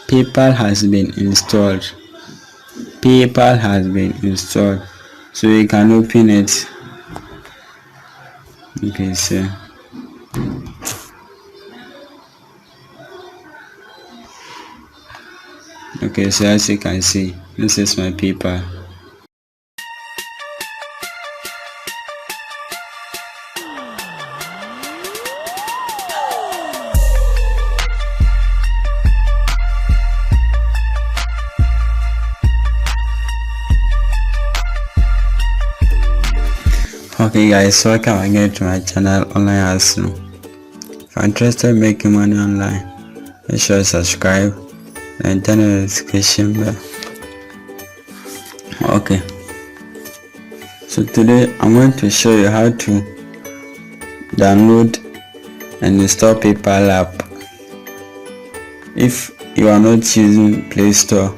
PayPal has been installed. PayPal has been installed, so you can open it. Okay, so as you can see, this is my PayPal. Okay guys, welcome again to my channel Online Arsenal. If you're interested in making money online, make sure to subscribe and turn on the notification bell. Okay, so today I'm going to show you how to download and install PayPal app if you are not using Play Store,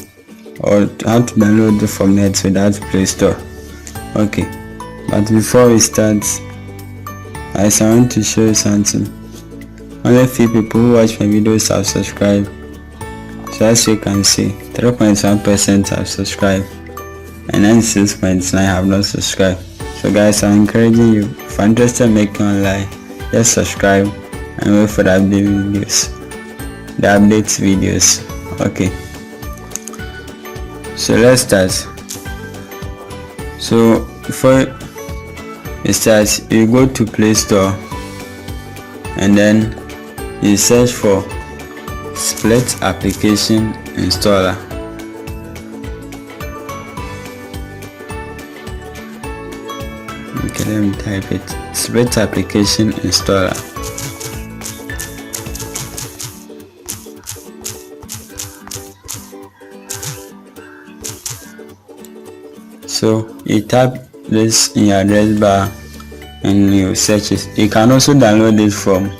or how to download it from net without Play Store. Okay, but before we start, I want to show you something. Only few people who watch my videos have subscribed. So as you can see, 3.1% have subscribed and 96.9% have not subscribed. So guys, I'm encouraging you, if you're interested in making online, just subscribe and wait for the update videos. Okay, so let's start. So before you start, you go to Play Store and then you search for Split Application Installer. Okay, let me type it. Split Application Installer. So you tap this in your address bar and you search it. You can also download it from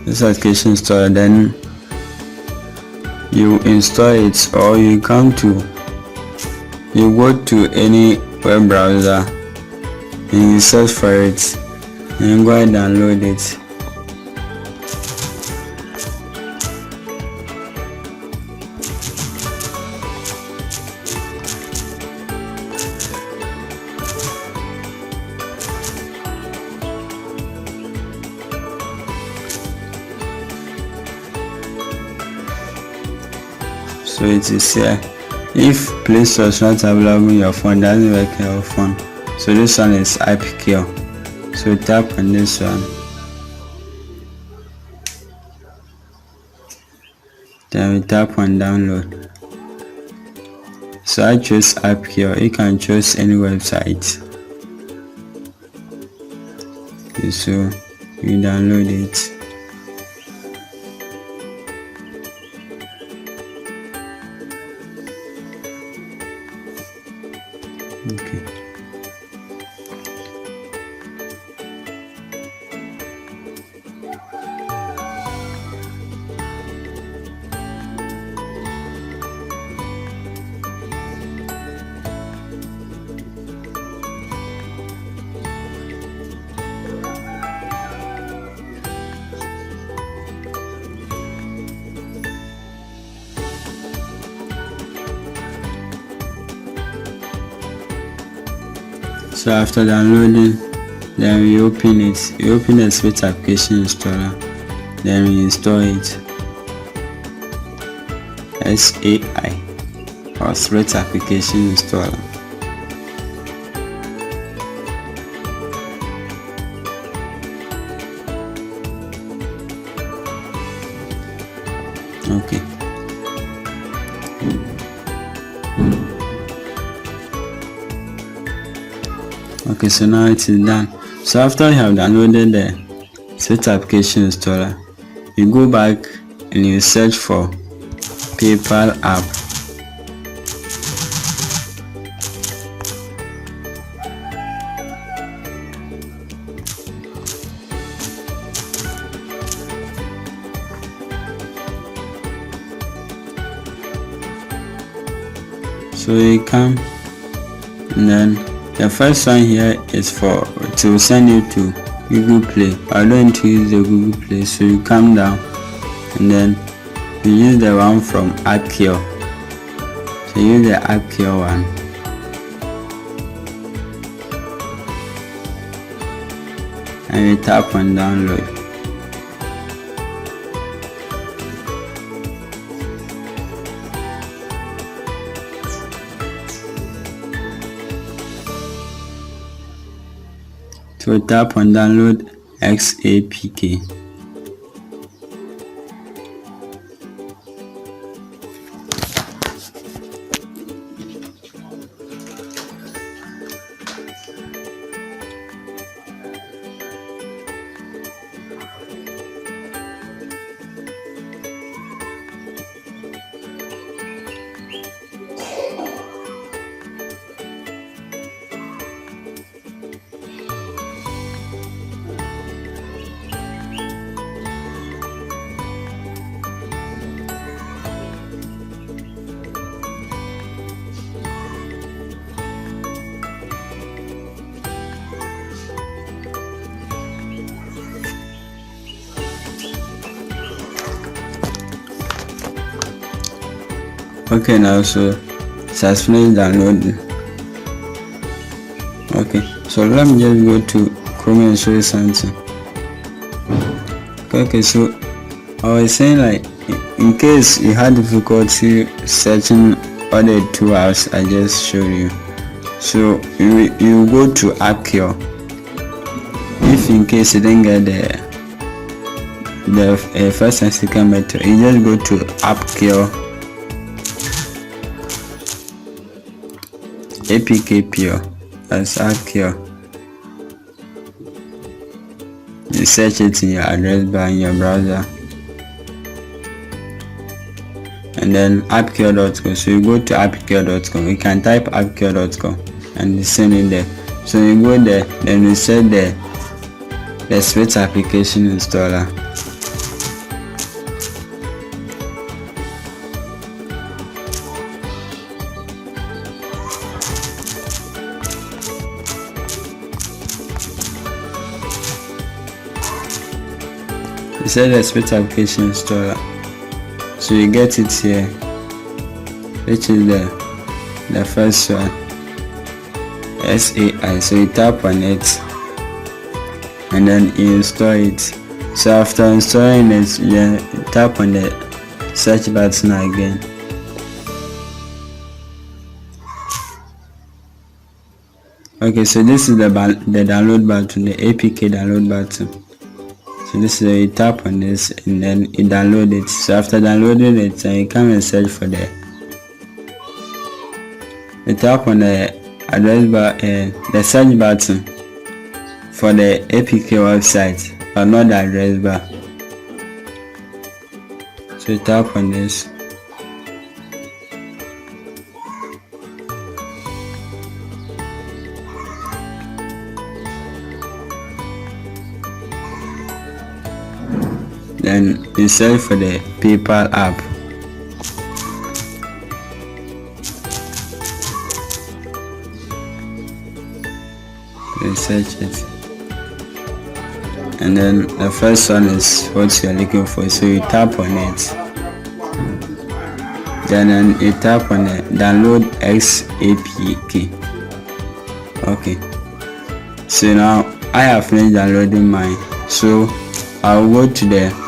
this application store, then you install it, or you go to any web browser and you search for it and go and download it. So it is here. If Play Store is not available on your phone, doesn't work on your phone, so this one is AppCure. So tap on this one, then we tap on download. So I choose AppCure. You can choose any website. Okay, so you download it. Okay. So after downloading, then we open it. We open the Split Application Installer, then we install it. SAI, or Split Application Installer. Okay. Okay, so now it is done. So after you have downloaded the Split Application Installer, you go back and you search for PayPal app. So you come, and then the first one here is to send you to Google Play. I don't use the Google Play, so you come down and then you use the one from AppCure. So use the AppCure one. And you tap on download. So tap on download XAPK. Okay, now so it has finished downloading. Okay, so let me just go to Chrome and show you something. Okay, so I was saying, like, in case you had difficulty searching all the 2 apps I just showed you, so you go to AppCure. If in case you didn't get the first and second method, you just go to AppCure APK Pure. That's AppCure. You search it in your address bar in your browser, and then appcure.com. So you go to appcure.com. You can type appcure.com and send it there. So you go there, then you set the Swift application installer. You set the Swift application installer. So you get it here, which is the first one, SAI. So you tap on it and then you install it. So after installing it, you tap on the search button again. Okay, so this is the download button, the APK download button. So this is, you tap on this and then you download it. So after downloading it, you come and search for you tap on the address bar, the search button for the APK website, but not the address bar. So you tap on this. Then you search for the PayPal app. You search it, and then the first one is what you're looking for. So you tap on it. Then you tap on the download XAPK. Okay. So now I have finished downloading mine. So I'll go to the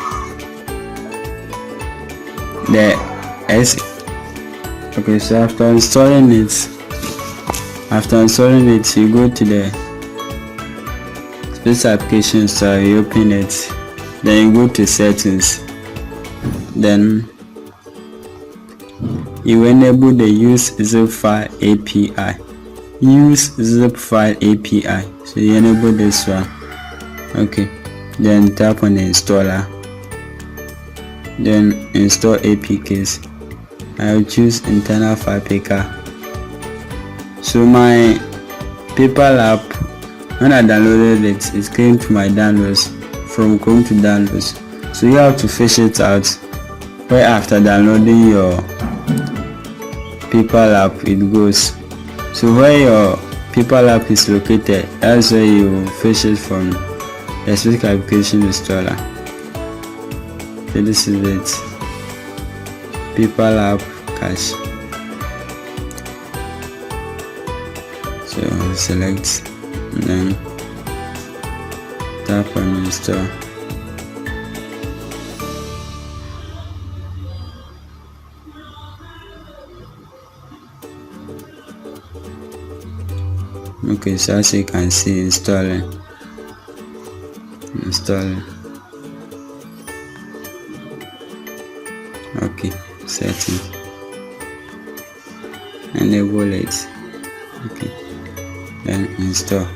Okay, so after installing it, you go to the Swift application store, you open it, then you go to settings, then you enable the use zip file API. So you enable this one. Okay, then tap on the installer, then install APKs. I will choose internal file picker. So my PayPal app, when I downloaded it, it came to my downloads from Chrome to downloads. So you have to fish it out where after downloading your PayPal app it goes. So where your PayPal app is located, that's where you fish it from the Swift application installer. So this is it, PayPal app cash. So select and then tap on install. Okay, so as you can see, installing. Okay, settings, enable it. Okay, then install.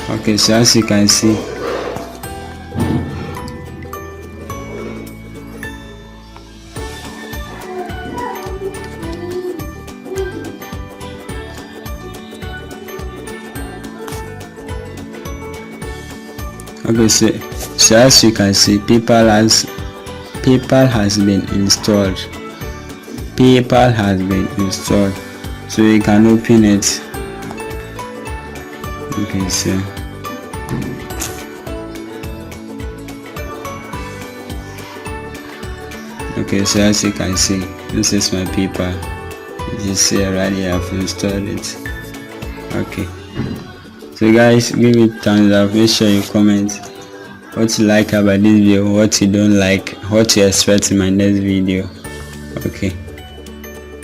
Okay, so as you can see, so as you can see, PayPal has been installed. So you can open it. Okay, so as you can see, this is my PayPal. You see already I've installed it. Okay, so guys, give it thumbs up. Make sure you comment what you like about this video, what you don't like, what you expect in my next video. Okay,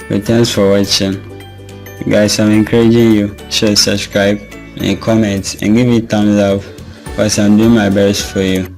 so thanks for watching. Guys, I'm encouraging you, share, subscribe and comment and give it thumbs up because I'm doing my best for you.